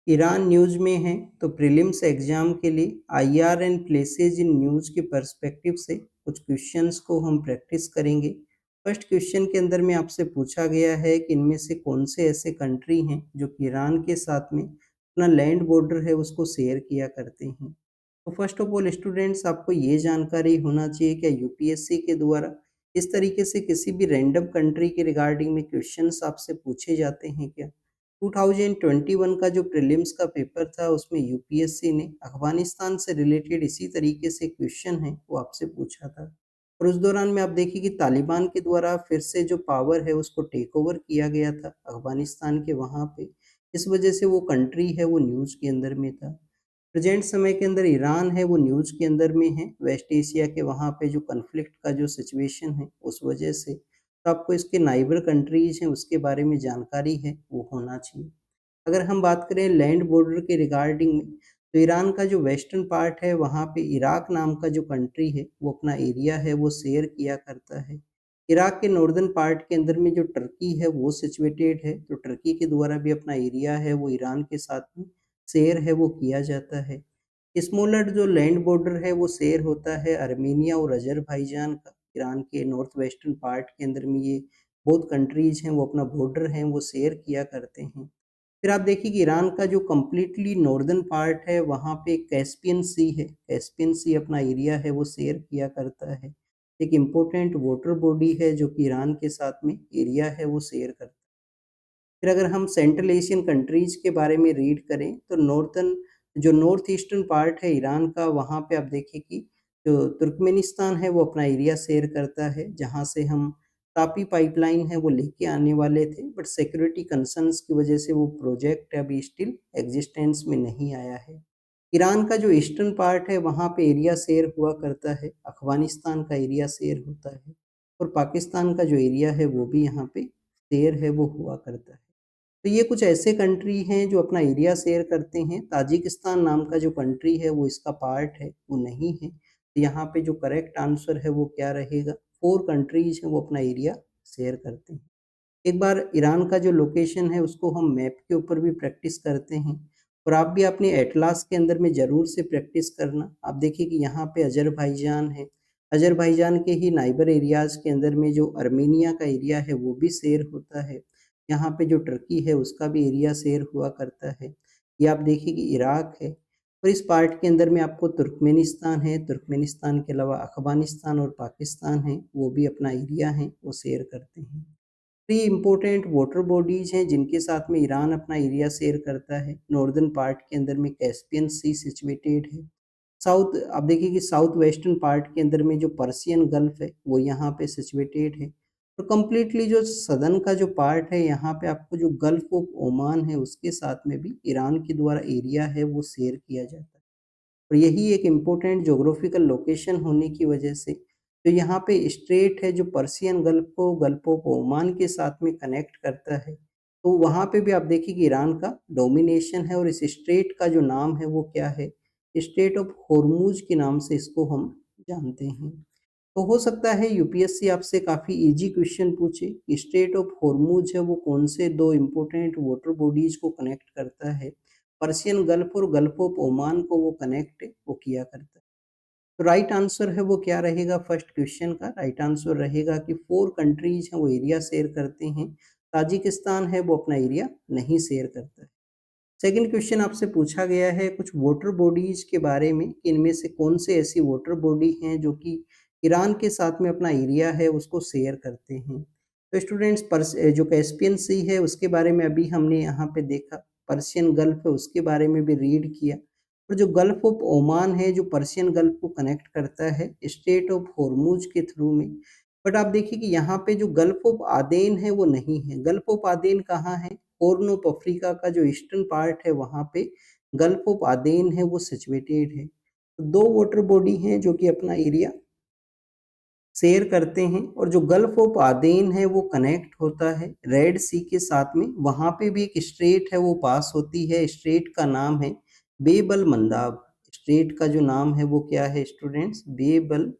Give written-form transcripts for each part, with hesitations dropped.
Iran news में है तो प्रीलिम्स एग्जाम के लिए IR and places in news के पर्सपेक्टिव से कुछ क्वेश्चंस को हम प्रैक्टिस करेंगे। फर्स्ट क्वेश्चन के अंदर में आपसे पूछा गया है कि इनमें से कौन से ऐसे कंट्री हैं जो कि ईरान के साथ में अपना लैंड बॉर्डर है उसको शेयर किया करते हैं। तो फर्स्ट ऑफ ऑल स्टूडेंट्स, आपको ये जानकारी होना चाहिए क्या यूपीएससी के द्वारा इस तरीके से किसी भी रैंडम कंट्री के रिगार्डिंग में क्वेश्चंस आपसे पूछे जाते हैं क्या। 2021 का जो प्रीलिम्स का पेपर था उसमें यूपीएससी ने अफगानिस्तान से रिलेटेड इसी तरीके से क्वेश्चन है वो आपसे पूछा था। और उस दौरान में आप देखिए कि तालिबान के द्वारा फिर से जो पावर है उसको टेक ओवर किया गया था अफगानिस्तान के वहाँ पे। इस वजह से वो कंट्री है वो न्यूज़ के अंदर में था। प्रेजेंट समय के अंदर ईरान है वो न्यूज़ के अंदर में है, वेस्ट एशिया के वहाँ पे जो कॉन्फ्लिक्ट का जो सिचुएशन है उस वजह से। तो आपको इसके नाइबर कंट्रीज हैं उसके बारे में जानकारी है वो होना चाहिए। अगर हम बात करें लैंड बॉर्डर के रिगार्डिंग में, तो ईरान का जो वेस्टर्न पार्ट है वहाँ पे इराक नाम का जो कंट्री है वो अपना एरिया है वो शेयर किया करता है। इराक के नॉर्दर्न पार्ट के अंदर में जो टर्की है वो सिचुएटेड है, तो टर्की के द्वारा भी अपना एरिया है वो ईरान के साथ में शेयर है वो किया जाता है। स्मॉलर जो लैंड बॉर्डर है वो शेयर होता है अर्मेनिया और अजरबैजान का। ईरान के नॉर्थ वेस्टर्न पार्ट के अंदर में ये बोथ कंट्रीज हैं वो अपना बॉर्डर है वो शेयर किया करते हैं। फिर आप देखिए कि ईरान का जो कम्प्लीटली नॉर्दर्न पार्ट है वहाँ पे कैस्पियन सी है, कैस्पियन सी अपना एरिया है वो शेयर किया करता है। एक इम्पोर्टेंट वाटर बॉडी है जो कि ईरान के साथ में एरिया है वो शेयर करता है। फिर अगर हम सेंट्रल एशियन कंट्रीज के बारे में रीड करें तो नॉर्थन जो नॉर्थ ईस्टर्न पार्ट है ईरान का वहाँ पे आप देखिए कि जो तुर्कमेनिस्तान है वो अपना एरिया शेयर करता है, जहाँ से हम तापी पाइपलाइन है वो लेके आने वाले थे, बट सिक्योरिटी कंसर्न्स की वजह से वो प्रोजेक्ट अभी स्टिल एग्जिस्टेंस में नहीं आया है। ईरान का जो ईस्टर्न पार्ट है वहाँ पे एरिया शेयर हुआ करता है, अफगानिस्तान का एरिया शेयर होता है और पाकिस्तान का जो एरिया है वो भी यहाँ पे शेयर है वो हुआ करता है। तो ये कुछ ऐसे कंट्री हैं जो अपना एरिया शेयर करते हैं। ताजिकिस्तान नाम का जो कंट्री है वो इसका पार्ट है, वो नहीं है। तो यहाँ पे जो करेक्ट आंसर है वो क्या रहेगा, 4 कंट्रीज हैं वो अपना एरिया शेयर करते हैं। एक बार ईरान का जो लोकेशन है उसको हम मैप के ऊपर भी प्रैक्टिस करते हैं और आप भी अपने एटलास के अंदर में ज़रूर से प्रैक्टिस करना। आप देखिए कि यहाँ पे अजरबैजान है, अजरबैजान के ही नाइबर एरियाज़ के अंदर में जो अर्मेनिया का एरिया है वो भी शेयर होता है। यहाँ पे जो टर्की है उसका भी एरिया शेयर हुआ करता है। ये आप देखिए कि इराक है और इस पार्ट के अंदर में आपको तुर्कमेनिस्तान है, तुर्कमेनिस्तान के अलावा अफगानिस्तान और पाकिस्तान है वो भी अपना एरिया है वो शेयर करते हैं। 3 इम्पोर्टेंट वाटर बॉडीज हैं जिनके साथ में ईरान अपना एरिया शेयर करता है। नॉर्दर्न पार्ट के अंदर में कैस्पियन सी सिचुएटेड है। साउथ आप देखिए कि साउथ वेस्टर्न पार्ट के अंदर में जो पर्शियन गल्फ है वो यहाँ पे सिचुएटेड है। और कम्प्लीटली जो सदर्न का जो पार्ट है यहाँ पे आपको जो गल्फ ऑफ ओमान है उसके साथ में भी ईरान के द्वारा एरिया है वो शेयर किया जाता है। और यही एक इम्पोर्टेंट ज्योग्राफिकल लोकेशन होने की वजह से जो यहाँ पे स्ट्रेट है जो पर्शियन गल्फ को गल्फ ऑफ ओमान के साथ में कनेक्ट करता है, तो वहाँ पे भी आप देखिए कि ईरान का डोमिनेशन है और इस स्ट्रेट का जो नाम है वो क्या है, स्ट्रेट ऑफ होर्मुज के नाम से इसको हम जानते हैं। तो हो सकता है यूपीएससी आपसे काफ़ी इजी क्वेश्चन पूछे कि स्ट्रेट ऑफ होर्मुज है वो कौन से दो इम्पोर्टेंट वाटर बॉडीज को कनेक्ट करता है, पर्शियन गल्फ और गल्फ ऑफ ओमान को वो कनेक्ट वो किया करता है। तो राइट आंसर है वो क्या रहेगा, फर्स्ट क्वेश्चन का राइट आंसर रहेगा कि 4 कंट्रीज हैं वो एरिया शेयर करते हैं। ताजिकिस्तान है वो अपना एरिया नहीं शेयर करता है। सेकंड क्वेश्चन आपसे पूछा गया है कुछ वाटर बॉडीज के बारे में कि इनमें से कौन से ऐसी वाटर बॉडी हैं जो कि ईरान के साथ में अपना एरिया है उसको शेयर करते हैं। तो स्टूडेंट्स जो कैस्पियन सी है उसके बारे में अभी हमने यहाँ पे देखा, पर्शियन गल्फ है उसके बारे में भी रीड किया और जो गल्फ ऑफ ओमान है जो पर्शियन गल्फ को कनेक्ट करता है स्ट्रेट ऑफ हॉर्मुज के थ्रू में। बट आप देखिए कि यहाँ पे जो गल्फ ऑफ आदेन है वो नहीं है। गल्फ ऑफ आदेन कहाँ है, हॉर्न ऑफ अफ्रीका का जो ईस्टर्न पार्ट है वहाँ पे गल्फ ऑफ आदेन है वो सिचुएटेड है। तो 2 वाटर बॉडी हैं जो कि अपना एरिया शेयर करते हैं और जो गल्फ ऑफ आदेन है वो कनेक्ट होता है रेड सी के साथ में। वहाँ पे भी एक स्ट्रेट है वो पास होती है, स्ट्रेट का नाम है बेबल मंदाब। स्ट्रेट का जो नाम है वो क्या है स्टूडेंट्स, बेबल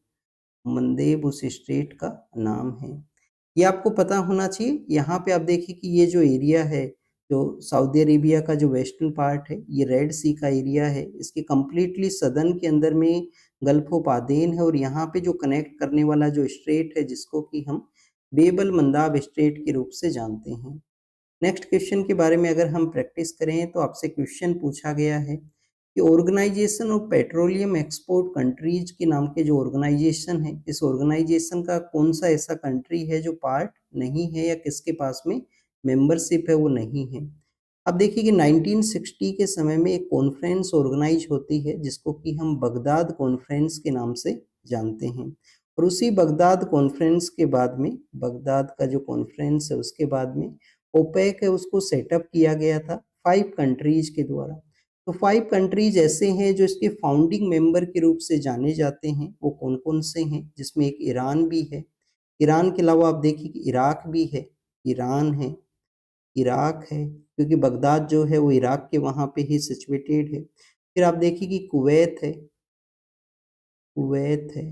मंदेब उस स्ट्रेट का नाम है। ये आपको पता होना चाहिए। यहाँ पे आप देखिए कि ये जो एरिया है जो सऊदी अरेबिया का जो वेस्टर्न पार्ट है, ये रेड सी का एरिया है। इसके कंप्लीटली सदर्न के अंदर में गल्फ ऑफ आदेन है और यहाँ पे जो कनेक्ट करने वाला जो स्ट्रेट है जिसको कि हम बेब अल मंदाब स्ट्रेट के रूप से जानते हैं। नेक्स्ट क्वेश्चन के बारे में अगर हम प्रैक्टिस करें तो आपसे क्वेश्चन पूछा गया है कि organisation of petroleum export countries के नाम के जो ऑर्गेनाइजेशन है, इस ऑर्गेनाइजेशन का कौन सा ऐसा कंट्री है जो पार्ट नहीं है या किसके पास में मेंबरशिप है वो नहीं है। अब देखिए कि 1960 के समय में एक कॉन्फ्रेंस ऑर्गेनाइज होती है जिसको कि हम बगदाद कॉन्फ्रेंस के नाम से जानते हैं और उसी बगदाद कॉन्फ्रेंस के बाद में, बगदाद का जो कॉन्फ्रेंस है उसके बाद में ओपेक है उसको सेटअप किया गया था 5 कंट्रीज के द्वारा। तो 5 कंट्रीज ऐसे हैं जो इसके फाउंडिंग मेंबर के रूप से जाने जाते हैं। वो कौन-कौन से हैं? जिसमें एक ईरान भी है। ईरान के अलावा आप देखिए कि इराक भी है, ईरान है, इराक है, क्योंकि बगदाद जो है वो इराक के वहाँ पे ही सिचुएटेड है। फिर आप देखिए कि कुवैत है, कुवैत है,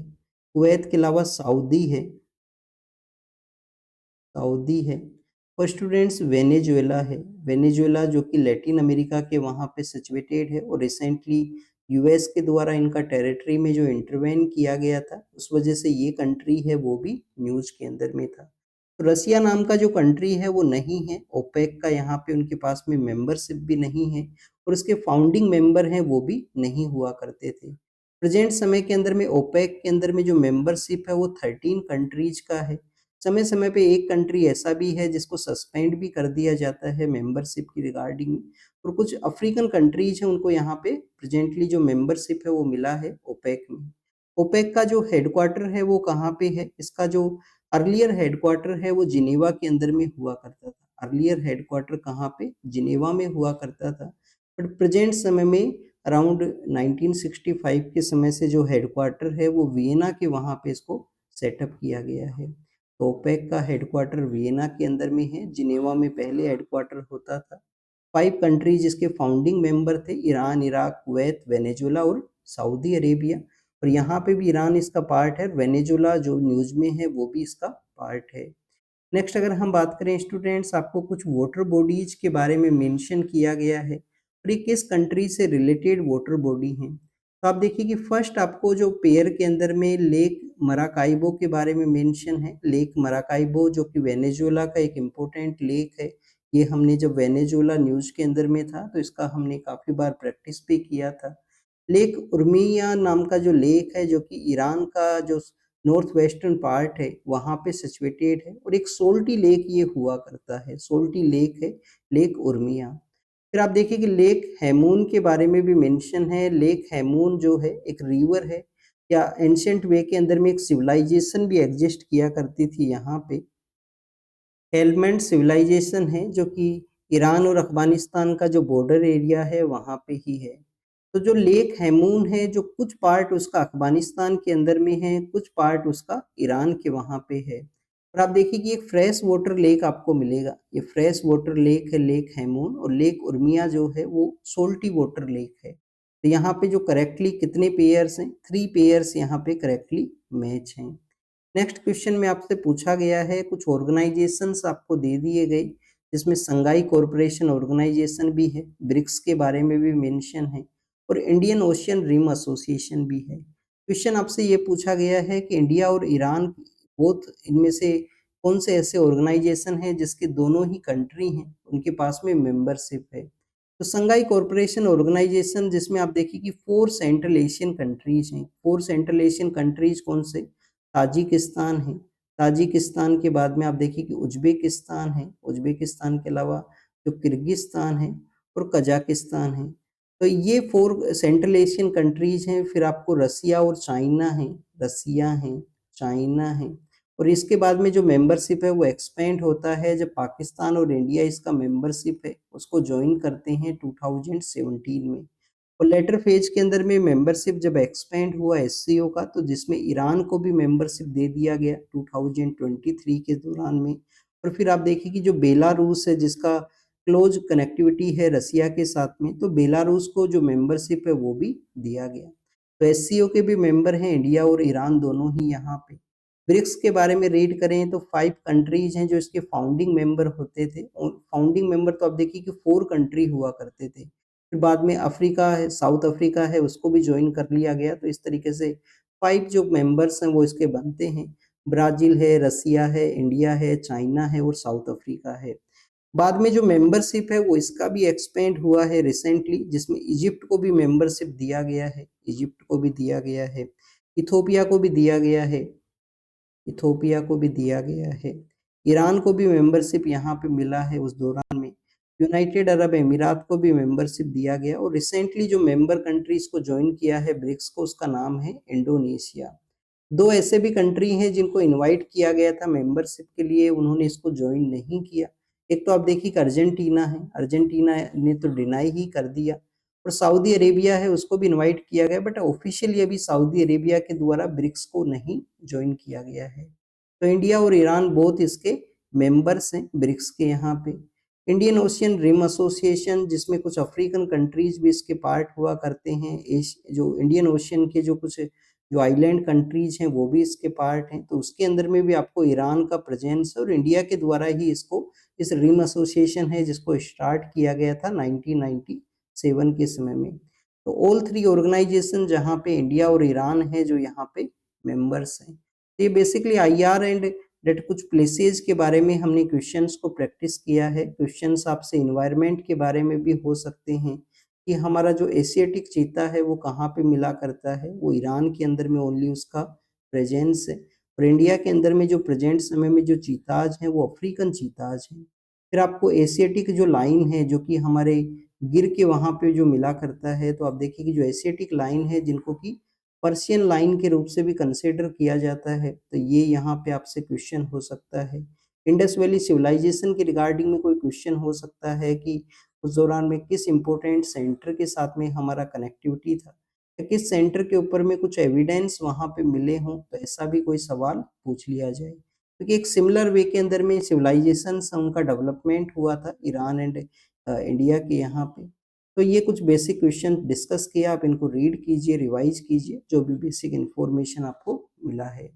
कुवैत के अलावा सऊदी है, सऊदी है और स्टूडेंट्स वेनेजुएला है। वेनेजुएला जो कि लैटिन अमेरिका के वहाँ पे सिचुएटेड है और रिसेंटली यूएस के द्वारा इनका टेरिटरी में जो इंटरवेन किया गया था उस वजह से ये कंट्री है वो भी न्यूज़ के अंदर में था। तो रसिया नाम का जो कंट्री है वो नहीं है, ओपेक का यहाँ पे उनके पास में मेंबरशिप भी नहीं है और उसके फाउंडिंग मेंबर हैं वो भी नहीं हुआ करते थे। प्रेजेंट समय के अंदर में ओपेक के अंदर में जो मेंबरशिप है वो 13 कंट्रीज का है। समय-समय पे एक कंट्री ऐसा भी है जिसको सस्पेंड भी कर दिया जाता है मेंबरशिप की रिगार्डिंग में और कुछ अफ्रीकन कंट्रीज हैं उनको यहाँ पे प्रेजेंटली जो मेंबरशिप है वो मिला है ओपेक में। ओपेक का जो हेडक्वार्टर है वो कहाँ पे है? इसका जो अर्लियर हेडक्वार्टर है वो जिनेवा के अंदर में हुआ करता था। अर्लियर हेडक्वार्टर कहाँ पे? जिनेवा में हुआ करता था। बट प्रेजेंट समय में अराउंड 1965 के समय से जो हेडक्वार्टर है वो वियना के वहाँ पे इसको सेटअप किया गया है। तो ओपेक का हेडक्वार्टर वियना के अंदर में है, जिनेवा में पहले हेडक्वार्टर होता था। 5 कंट्रीज इसके फाउंडिंग मेंबर थे, ईरान, इराक, कुवैत, वेनेजुला और सऊदी अरेबिया और यहाँ पे भी ईरान इसका पार्ट है, वेनेजुला जो न्यूज़ में है वो भी इसका पार्ट है। नेक्स्ट अगर हम बात करें स्टूडेंट्स, आपको कुछ वाटर बॉडीज के बारे में मेंशन किया गया है और ये किस कंट्री से रिलेटेड वाटर बॉडी हैं। तो आप देखिए कि फर्स्ट आपको जो पेयर के अंदर में लेक मराकाइबो के बारे में मेंशन है। लेक मराकाइबो जो कि वेनेजुएला का एक इम्पोर्टेंट लेक है। ये हमने जब वेनेजुएला न्यूज़ के अंदर में था तो इसका हमने काफ़ी बार प्रैक्टिस भी किया था। लेक उर्मिया नाम का जो लेक है जो कि ईरान का जो नॉर्थ वेस्टर्न पार्ट है वहाँ पे सिचुएटेड है और एक सोल्टी लेक ये हुआ करता है, सोल्टी लेक है, लेक उर्मिया। फिर आप देखिए कि लेक हैमून के बारे में भी मेंशन है। लेक हैमून जो है एक रिवर है या एंशिएंट वे के अंदर में एक सिविलाइजेशन भी एग्जिस्ट किया करती थी यहाँ पे। हेलमेंड सिविलाइजेशन है जो कि ईरान और अफ़गानिस्तान का जो बॉर्डर एरिया है वहाँ पे ही है। तो जो लेक हैमून है जो कुछ पार्ट उसका अफ़गानिस्तान के अंदर में है, कुछ पार्ट उसका ईरान के वहाँ पे है। और आप देखिए कि एक फ्रेश वाटर लेक आपको मिलेगा। ये फ्रेश वाटर लेक है लेक हैमून और लेक उर्मिया जो है वो सोल्टी वाटर लेक है। तो यहाँ पे जो करेक्टली कितने पेयर्स हैं? 3 पेयर्स यहाँ पे करेक्टली मैच हैं। नेक्स्ट क्वेश्चन में आपसे पूछा गया है कुछ ऑर्गेनाइजेशंस आपको दे दिए गए जिसमें संघाई कॉरपोरेशन ऑर्गेनाइजेशन भी है, ब्रिक्स के बारे में भी मेंशन है और इंडियन ओशियन रिम एसोसिएशन भी है। क्वेश्चन आपसे ये पूछा गया है कि इंडिया और ईरान बोथ इनमें से कौन से ऐसे ऑर्गेनाइजेशन हैं जिसके दोनों ही कंट्री हैं उनके पास में मेंबरशिप है। तो संघाई कॉरपोरेशन ऑर्गेनाइजेशन जिसमें आप देखिए कि 4 सेंट्रल एशियन कंट्रीज हैं। 4 सेंट्रल एशियन कंट्रीज कौन से? ताजिकिस्तान है, ताजिकिस्तान के बाद में आप देखिए कि उज़्बेकिस्तान है, उज़्बेकिस्तान के अलावा जो किर्गिस्तान है और कजाकिस्तान है। तो ये 4 सेंट्रल एशियन कंट्रीज़ हैं, फिर आपको रसिया और चाइना है, रसिया है, चाइना है और इसके बाद में जो मेंबरशिप है वो एक्सपेंड होता है जब पाकिस्तान और इंडिया इसका मेंबरशिप है उसको जॉइन करते हैं 2017 में। और लेटर फेज के अंदर में मेंबरशिप जब एक्सपेंड हुआ एससीओ का तो जिसमें ईरान को भी मेंबरशिप दे दिया गया 2023 के दौरान में। और फिर आप देखिए कि जो बेलारूस है जिसका क्लोज कनेक्टिविटी है रसिया के साथ में तो बेलारूस को जो मेंबरशिप है वो भी दिया गया। तो एससीओ के भी मेंबर हैं इंडिया और ईरान दोनों ही यहाँ पे। ब्रिक्स के बारे में रीड करें तो 5 कंट्रीज़ हैं जो इसके फाउंडिंग मेंबर होते थे और फाउंडिंग मेंबर तो आप देखिए कि 4 कंट्री हुआ करते थे। फिर बाद में अफ्रीका है, साउथ अफ्रीका है, उसको भी जॉइन कर लिया गया। तो इस तरीके से 5 जो मेंबर्स हैं वो इसके बनते हैं। ब्राज़ील है, रसिया है, इंडिया है, चाइना है और साउथ अफ्रीका है। बाद में जो मेंबरशिप है वो इसका भी एक्सपेंड हुआ है रिसेंटली, जिसमें इजिप्ट को भी मेंबरशिप दिया गया है, इजिप्ट को भी दिया गया है, इथोपिया को भी दिया गया है, इथोपिया को भी दिया गया है, ईरान को भी मेंबरशिप यहाँ पे मिला है उस दौरान में, यूनाइटेड अरब अमीरात को भी मेंबरशिप दिया गया और रिसेंटली जो मेंबर कंट्रीज को ज्वाइन किया है ब्रिक्स को, उसका नाम है इंडोनेशिया। 2 ऐसे भी कंट्री हैं जिनको इनवाइट किया गया था मेंबरशिप के लिए, उन्होंने इसको जॉइन नहीं किया। एक तो आप देखिए कि अर्जेंटीना है, अर्जेंटीना ने तो डिनाई ही कर दिया और सऊदी अरेबिया है, उसको भी इनवाइट किया गया बट ऑफिशियली अभी सऊदी अरेबिया के द्वारा ब्रिक्स को नहीं जॉइन किया गया है। तो इंडिया और ईरान बोथ इसके मेंबर्स हैं ब्रिक्स के यहाँ पे। इंडियन ओशियन रिम एसोसिएशन, जिसमें कुछ अफ्रीकन कंट्रीज भी इसके पार्ट हुआ करते हैं। जो इंडियन ओशियन के जो कुछ जो आइलैंड कंट्रीज हैं वो भी इसके पार्ट हैं, तो उसके अंदर में भी आपको ईरान का प्रेजेंस है और इंडिया के द्वारा ही इसको, इस रिम एसोसिएशन है जिसको स्टार्ट किया गया था 1997 के समय में। तो ऑल 3 ऑर्गेनाइजेशन जहाँ पे इंडिया और ईरान है जो यहाँ पे मेंबर्स हैं। तो ये बेसिकली आईआर एंड डेट कुछ प्लेसेस के बारे में हमने क्वेश्चंस को प्रैक्टिस किया है। क्वेश्चंस आपसे इन्वायरमेंट के बारे में भी हो सकते हैं कि हमारा जो एशियाटिक चीता है वो कहाँ पे मिला करता है, वो ईरान के अंदर में ओनली उसका प्रेजेंस है और इंडिया के अंदर में जो प्रेजेंट समय में जो चीताज हैं वो अफ्रीकन चीताज हैं। फिर आपको एशियाटिक जो लाइन है जो कि हमारे गिर के वहाँ पे जो मिला करता है, तो आप देखिए कि जो एशियाटिक लाइन है जिनको कि पर्शियन लाइन के रूप से भी कंसिडर किया जाता है, तो ये यहाँ पे आपसे क्वेश्चन हो सकता है। इंडस वैली सिविलाइजेशन के रिगार्डिंग में कोई क्वेश्चन हो सकता है कि उस दौरान में किस इम्पोर्टेंट सेंटर के साथ में हमारा कनेक्टिविटी था या किस सेंटर के ऊपर में कुछ एविडेंस वहाँ पे मिले हों, तो ऐसा भी कोई सवाल पूछ लिया जाए। क्योंकि एक सिमिलर वे के अंदर में सिविलाइजेशन उनका डेवलपमेंट हुआ था ईरान एंड इंडिया के यहाँ पे। तो ये कुछ बेसिक क्वेश्चन डिस्कस किया, आप इनको रीड कीजिए, रिवाइज कीजिए, जो भी बेसिक इन्फॉर्मेशन आपको मिला है।